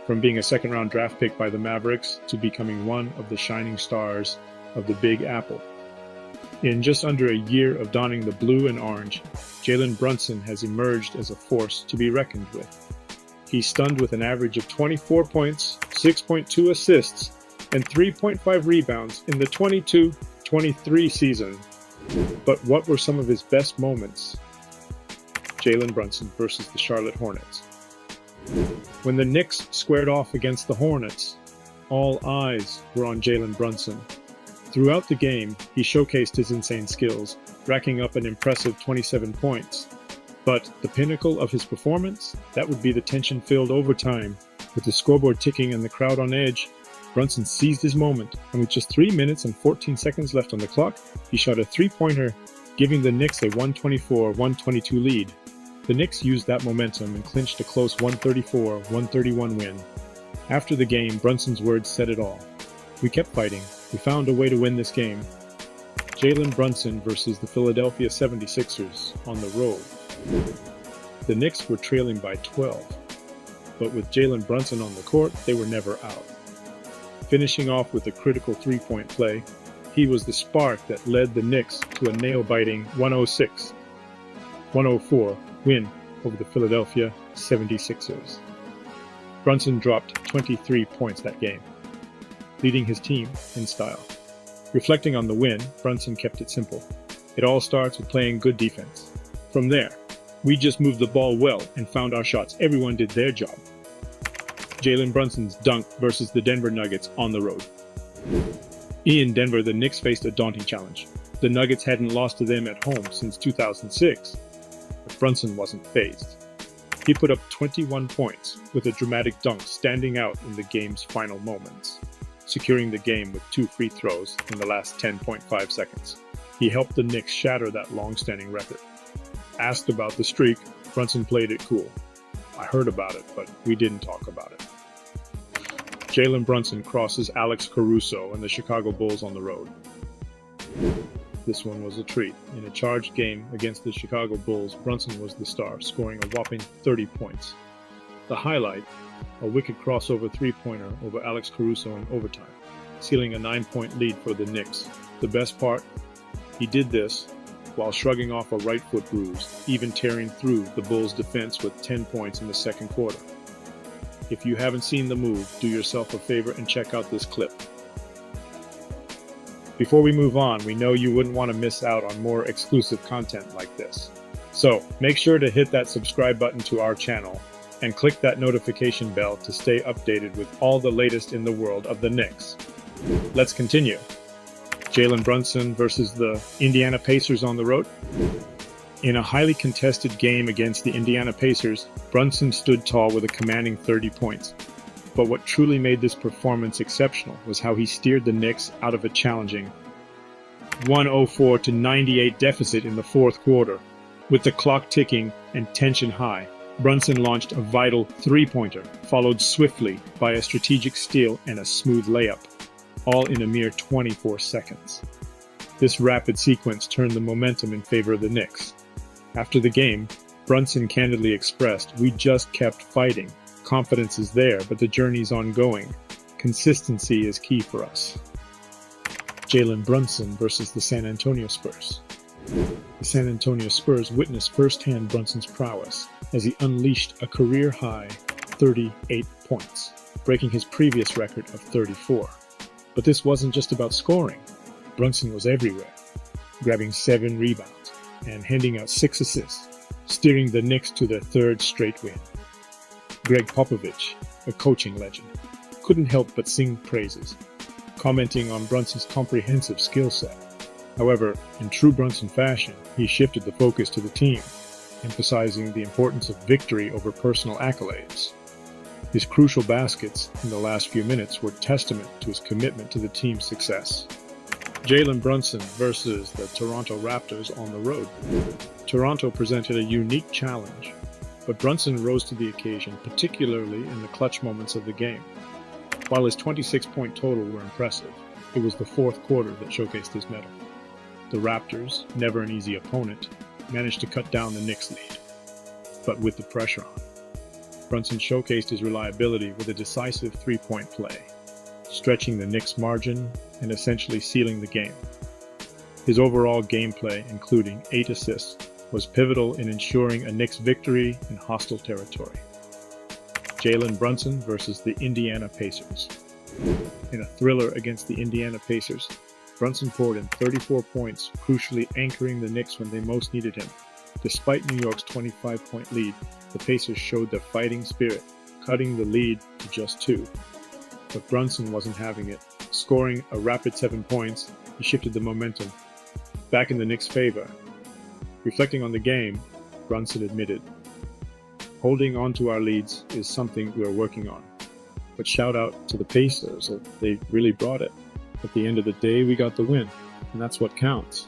from being a second-round draft pick by the Mavericks to becoming one of the shining stars of the Big Apple. In just under a year of donning the blue and orange, Jalen Brunson has emerged as a force to be reckoned with. He's stunned with an average of 24 points, 6.2 assists, and 3.5 rebounds in the 22-23 season. But what were some of his best moments? Jalen Brunson versus the Charlotte Hornets. When the Knicks squared off against the Hornets, all eyes were on Jalen Brunson. Throughout the game, he showcased his insane skills, racking up an impressive 27 points. But the pinnacle of his performance, that would be the tension-filled overtime. With the scoreboard ticking and the crowd on edge, Brunson seized his moment, and with just 3 minutes and 14 seconds left on the clock, he shot a three-pointer, giving the Knicks a 124-122 lead. The Knicks used that momentum and clinched a close 134-131 win. After the game, Brunson's words said it all. "We kept fighting. We found a way to win this game." Jalen Brunson versus the Philadelphia 76ers on the road. The Knicks were trailing by 12, but with Jalen Brunson on the court, they were never out. Finishing off with a critical three-point play, he was the spark that led the Knicks to a nail-biting 106-104 win over the Philadelphia 76ers. Brunson dropped 23 points that game, leading his team in style. Reflecting on the win, Brunson kept it simple. It all starts with playing good defense. From there, we just moved the ball well and found our shots. Everyone did their job. Jalen Brunson's dunk versus the Denver Nuggets on the road. In Denver, the Knicks faced a daunting challenge. The Nuggets hadn't lost to them at home since 2006, but Brunson wasn't fazed. He put up 21 points with a dramatic dunk standing out in the game's final moments, securing the game with 2 free throws in the last 10.5 seconds. He helped the Knicks shatter that long-standing record. Asked about the streak, Brunson played it cool. "I heard about it, but we didn't talk about it." Jalen Brunson crosses Alex Caruso and the Chicago Bulls on the road. This one was a treat. In a charged game against the Chicago Bulls, Brunson was the star, scoring a whopping 30 points. The highlight, a wicked crossover three-pointer over Alex Caruso in overtime, sealing a 9-point lead for the Knicks. The best part? He did this while shrugging off a right foot bruise, even tearing through the Bulls' defense with 10 points in the second quarter. If you haven't seen the move, do yourself a favor and check out this clip. Before we move on, we know you wouldn't want to miss out on more exclusive content like this. So make sure to hit that subscribe button to our channel and click that notification bell to stay updated with all the latest in the world of the Knicks. Let's continue. Jalen Brunson versus the Indiana Pacers on the road. In a highly contested game against the Indiana Pacers, Brunson stood tall with a commanding 30 points. But what truly made this performance exceptional was how he steered the Knicks out of a challenging 104-98 deficit in the fourth quarter. With the clock ticking and tension high, Brunson launched a vital three-pointer, followed swiftly by a strategic steal and a smooth layup, all in a mere 24 seconds. This rapid sequence turned the momentum in favor of the Knicks. After the game, Brunson candidly expressed, "We just kept fighting. Confidence is there, but the journey's ongoing. Consistency is key for us." Jalen Brunson versus the San Antonio Spurs. The San Antonio Spurs witnessed firsthand Brunson's prowess as he unleashed a career-high 38 points, breaking his previous record of 34. But this wasn't just about scoring. Brunson was everywhere, grabbing 7 rebounds and handing out 6 assists, steering the Knicks to their 3rd straight win. Greg Popovich, a coaching legend, couldn't help but sing praises, commenting on Brunson's comprehensive skill set. However, in true Brunson fashion, he shifted the focus to the team, emphasizing the importance of victory over personal accolades. His crucial baskets in the last few minutes were testament to his commitment to the team's success. Jalen Brunson versus the Toronto Raptors on the road. Toronto presented a unique challenge, but Brunson rose to the occasion, particularly in the clutch moments of the game. While his 26-point total were impressive, it was the fourth quarter that showcased his mettle. The Raptors, never an easy opponent, managed to cut down the Knicks' lead, but with the pressure on. Brunson showcased his reliability with a decisive three-point play, stretching the Knicks' margin and essentially sealing the game. His overall gameplay, including 8 assists, was pivotal in ensuring a Knicks victory in hostile territory. Jalen Brunson versus the Indiana Pacers. In a thriller against the Indiana Pacers, Brunson poured in 34 points, crucially anchoring the Knicks when they most needed him. Despite New York's 25-point lead, the Pacers showed their fighting spirit, cutting the lead to just 2. But Brunson wasn't having it. Scoring a rapid 7 points, he shifted the momentum back in the Knicks' favor. Reflecting on the game, Brunson admitted, "Holding on to our leads is something we're working on. But shout out to the Pacers, they really brought it. At the end of the day, we got the win, and that's what counts."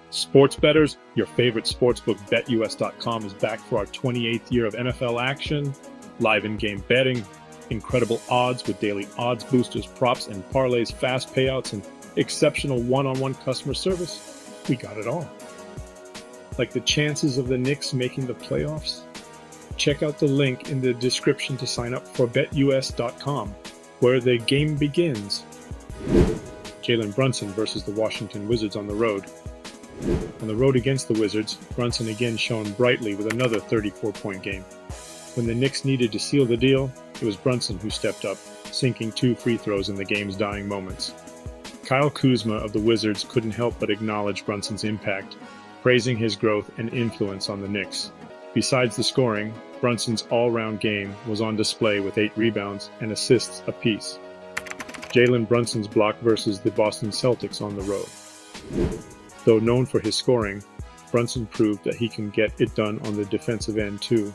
Sports bettors, your favorite sportsbook BetUS.com is back for our 28th year of NFL action, live in-game betting, incredible odds with daily odds boosters, props, and parlays, fast payouts, and exceptional one-on-one customer service. We got it all. Like the chances of the Knicks making the playoffs? Check out the link in the description to sign up for BetUS.com, where the game begins. Jalen Brunson versus the Washington Wizards on the road. On the road against the Wizards, Brunson again shone brightly with another 34-point game. When the Knicks needed to seal the deal, it was Brunson who stepped up, sinking 2 free throws in the game's dying moments. Kyle Kuzma of the Wizards couldn't help but acknowledge Brunson's impact, praising his growth and influence on the Knicks. Besides the scoring, Brunson's all-round game was on display with 8 rebounds and assists apiece. Jalen Brunson's block versus the Boston Celtics on the road. Though known for his scoring, Brunson proved that he can get it done on the defensive end too.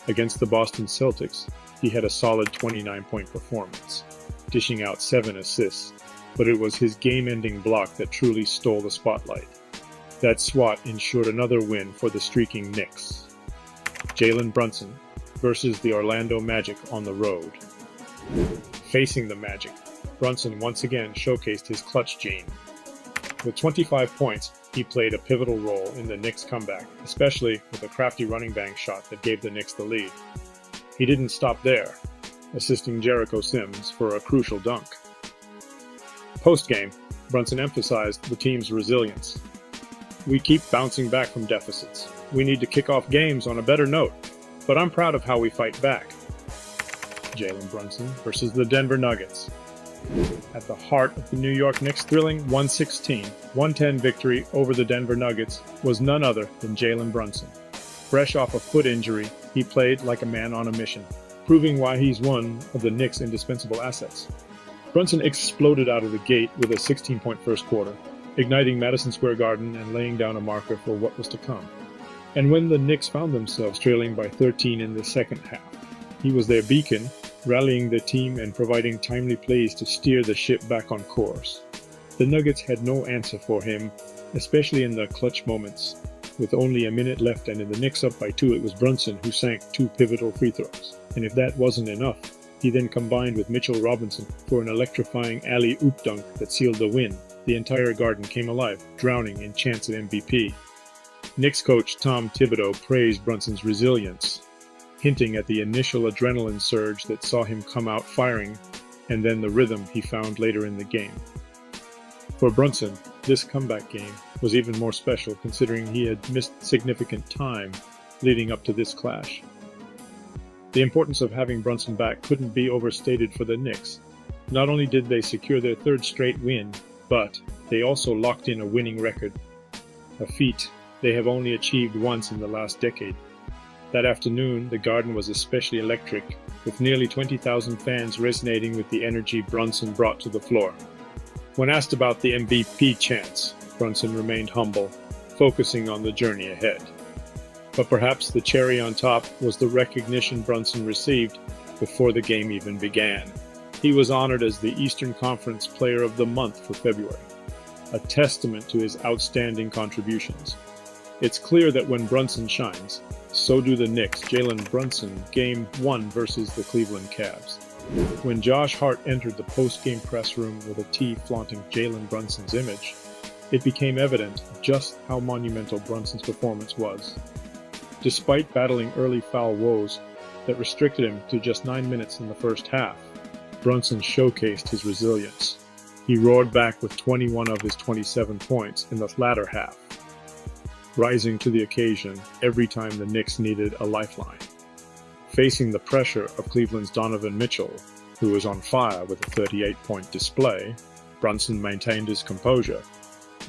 Against the Boston Celtics, he had a solid 29-point performance, dishing out 7 assists, but it was his game-ending block that truly stole the spotlight. That swat ensured another win for the streaking Knicks. Jalen Brunson versus the Orlando Magic on the road. Facing the Magic, Brunson once again showcased his clutch gene. With 25 points, he played a pivotal role in the Knicks' comeback, especially with a crafty running back shot that gave the Knicks the lead. He didn't stop there, assisting Jericho Sims for a crucial dunk. Post-game, Brunson emphasized the team's resilience. "We keep bouncing back from deficits. We need to kick off games on a better note, but I'm proud of how we fight back." Jalen Brunson versus the Denver Nuggets. At the heart of the New York Knicks' thrilling 116-110 victory over the Denver Nuggets was none other than Jalen Brunson. Fresh off a foot injury, he played like a man on a mission, proving why he's one of the Knicks' indispensable assets. Brunson exploded out of the gate with a 16-point first quarter, igniting Madison Square Garden and laying down a marker for what was to come. And when the Knicks found themselves trailing by 13 in the second half, he was their beacon, rallying the team and providing timely plays to steer the ship back on course. The Nuggets had no answer for him, especially in the clutch moments. With only a minute left and in the Knicks up by 2, it was Brunson who sank 2 pivotal free throws. And if that wasn't enough, he then combined with Mitchell Robinson for an electrifying alley-oop dunk that sealed the win. The entire Garden came alive, drowning in chants of MVP. Knicks coach Tom Thibodeau praised Brunson's resilience, hinting at the initial adrenaline surge that saw him come out firing, and then the rhythm he found later in the game. For Brunson, this comeback game was even more special considering he had missed significant time leading up to this clash. The importance of having Brunson back couldn't be overstated for the Knicks. Not only did they secure their 3rd straight win, but they also locked in a winning record, a feat they have only achieved once in the last decade. That afternoon, the Garden was especially electric, with nearly 20,000 fans resonating with the energy Brunson brought to the floor. When asked about the MVP chance, Brunson remained humble, focusing on the journey ahead. But perhaps the cherry on top was the recognition Brunson received before the game even began. He was honored as the Eastern Conference Player of the Month for February, a testament to his outstanding contributions. It's clear that when Brunson shines, so do the Knicks. Jalen Brunson, Game 1 versus the Cleveland Cavs. When Josh Hart entered the post-game press room with a tee flaunting Jalen Brunson's image, it became evident just how monumental Brunson's performance was. Despite battling early foul woes that restricted him to just 9 minutes in the first half, Brunson showcased his resilience. He roared back with 21 of his 27 points in the latter half, rising to the occasion every time the Knicks needed a lifeline. Facing the pressure of Cleveland's Donovan Mitchell, who was on fire with a 38-point display, Brunson maintained his composure,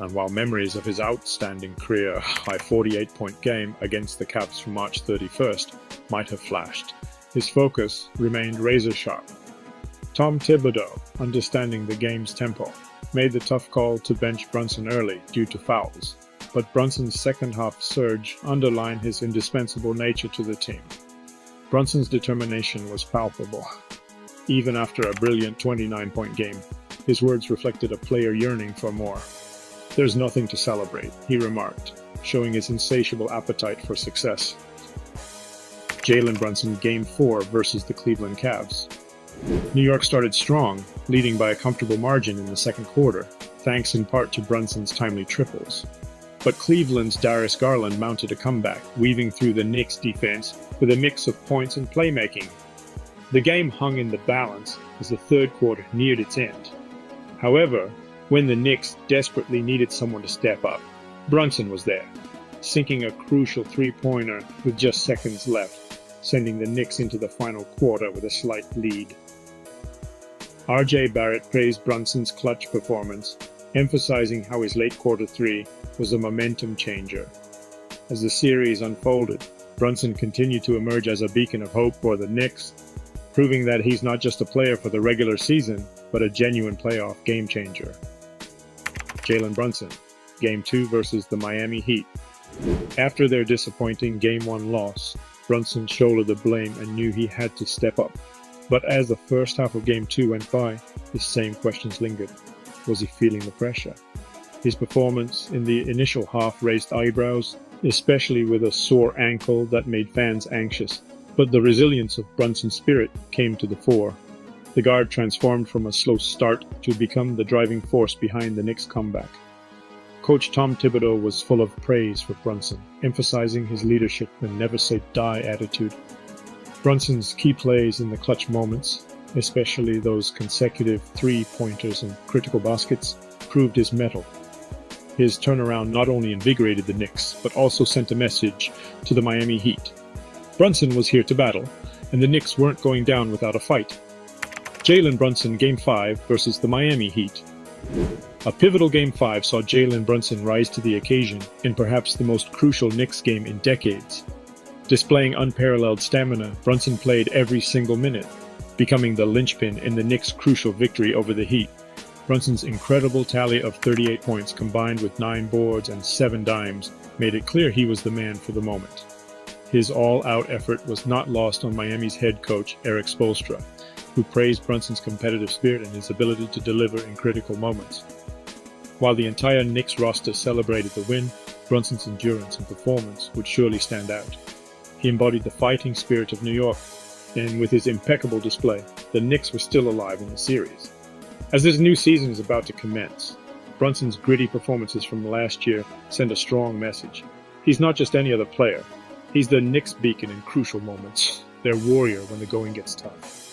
and while memories of his outstanding career-high 48-point game against the Cavs from March 31st might have flashed, his focus remained razor-sharp. Tom Thibodeau, understanding the game's tempo, made the tough call to bench Brunson early due to fouls, but Brunson's second-half surge underlined his indispensable nature to the team. Brunson's determination was palpable. Even after a brilliant 29-point game, his words reflected a player yearning for more. "There's nothing to celebrate," he remarked, showing his insatiable appetite for success. Jalen Brunson Game 4 versus the Cleveland Cavs. New York started strong, leading by a comfortable margin in the second quarter, thanks in part to Brunson's timely triples. But Cleveland's Darius Garland mounted a comeback, weaving through the Knicks' defense with a mix of points and playmaking. The game hung in the balance as the third quarter neared its end. However, when the Knicks desperately needed someone to step up, Brunson was there, sinking a crucial three-pointer with just seconds left, sending the Knicks into the final quarter with a slight lead. R.J. Barrett praised Brunson's clutch performance, emphasizing how his late quarter three was a momentum changer. As the series unfolded, Brunson continued to emerge as a beacon of hope for the Knicks, proving that he's not just a player for the regular season, but a genuine playoff game changer. Jalen Brunson, Game 2 versus the Miami Heat. After their disappointing Game 1 loss, Brunson shouldered the blame and knew he had to step up. But as the first half of Game 2 went by, the same questions lingered. Was he feeling the pressure? His performance in the initial half raised eyebrows, especially with a sore ankle that made fans anxious. But the resilience of Brunson's spirit came to the fore. The guard transformed from a slow start to become the driving force behind the Knicks' comeback. Coach Tom Thibodeau was full of praise for Brunson, emphasizing his leadership and never-say-die attitude. Brunson's key plays in the clutch moments, especially those consecutive three-pointers and critical baskets, proved his mettle. His turnaround not only invigorated the Knicks, but also sent a message to the Miami Heat. Brunson was here to battle, and the Knicks weren't going down without a fight. Jalen Brunson Game 5 versus the Miami Heat. A pivotal Game 5 saw Jalen Brunson rise to the occasion in perhaps the most crucial Knicks game in decades. Displaying unparalleled stamina, Brunson played every single minute, becoming the linchpin in the Knicks' crucial victory over the Heat. Brunson's incredible tally of 38 points combined with 9 boards and 7 dimes made it clear he was the man for the moment. His all-out effort was not lost on Miami's head coach, Eric Spoelstra, who praised Brunson's competitive spirit and his ability to deliver in critical moments. While the entire Knicks roster celebrated the win, Brunson's endurance and performance would surely stand out. He embodied the fighting spirit of New York, and with his impeccable display, the Knicks were still alive in the series. As this new season is about to commence, Brunson's gritty performances from last year send a strong message. He's not just any other player. He's the Knicks beacon in crucial moments, their warrior when the going gets tough.